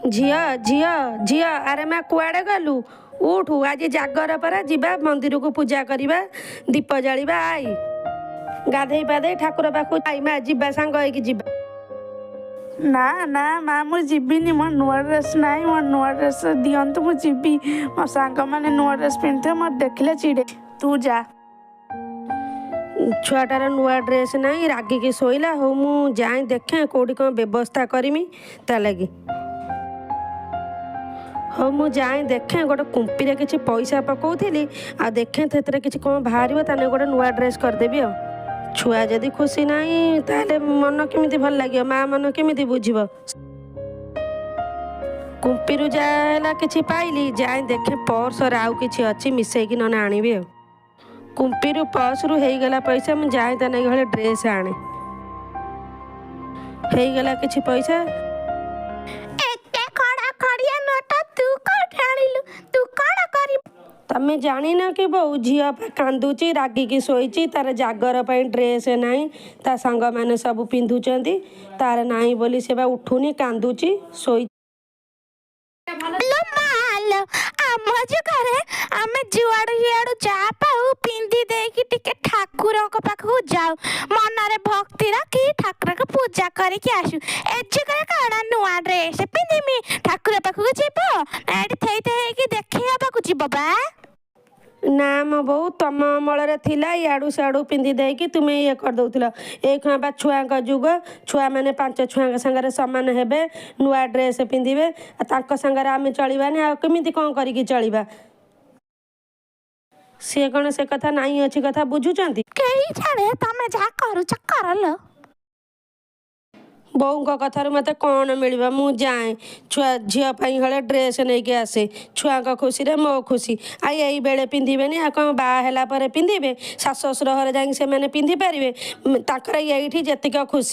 झियो झियो झियो अरे माँ कुआड़े गलु उठू आज जागर परा जीवा मंदिर को पूजा करवा दीप जलिबा आई गाधे पाधे ठाकुर पाखु आई माँ जीवा सांग होइकी जीवा ना ना माँ मु जीविनी मो नुआ ड्रेस नाई मो नुआ ड्रेस दियंतु मु जीवी मो सांग माने नुआ ड्रेस पिंधे मो देखले चिड़े तू जा छुआटार नुआ ड्रेस नहीं रागिकी शोला हो मु जाए देखे कौटी कौन व्यवस्था करमी ता लगी हो मु जाए देखे गोटे कुंपीरे किसी पैसा पकाउली आ देखे थे किसी कौन बाहर ताने गोटे नुआ ड्रेस करदेवी आ छुआ जदि खुशी नहीं ताले मन केमिति भल लगे माँ मन केमिति बुझिब कुंपीरु जाएला किसी पाइली जाए देखे पर्स आउ किसी अच्छी मिसेकी नने आनिबी आ कुंपीरु पर्सरु हेगला पैसा मु जाए ता नहीं घरे ड्रेस आने हेगला किसी पैसा एते खड़ा खड़िया नटा तू कोठ आनिलु तू कोन करी तमें जानी ना कि बहु झील कांदुची रागिकी शोची तार जागर पर ड्रेस नहीं ता सांग मैंने सब पिंधुंट तार नहीं बोली से बा उठुनी कांदुची शोई आमे जुआड़ू हियाड़ू जा पाऊ पिंदी देकी टिके ठाकुरों को पाखु जाऊ मनरे भक्ति रखी ठाकुर को पूजा करके आसु एजकरे काना नुआ ड्रेस पिंदिमी ठाकुर पाखु जीवो एडी थैते हेकी देखि आबाकु जीवो बा ना मो बहु तम अमल थिला इयाड़ू सियाड़ू पिंधि देकी तुम्हें ये कर दउथिल ए खुआ बा छुआ जुग छुआ मैंने 5 छुआ संगे समान हेबे नुआ ड्रेस पिंधिबे तांको संगे आमे चलिबानी आ केमिति कोन करिकी चलिबा सी कौन से कथा नहीं अच्छी कथा बुझुचंती केही छाड़े तमे जा करूछ करलो बोऊ कथार मत कौन मिल मु जाए छुआ झील हले ड्रेस नहीं के आसे छुआ खुशी रे मो खुशी आई यही बेले पिंधिबेनी आ कौन बाहला पर पिंधिबे सास ससुर घर जाए से मैंने पिंधि पारे ताकर यही जेतिक खुशी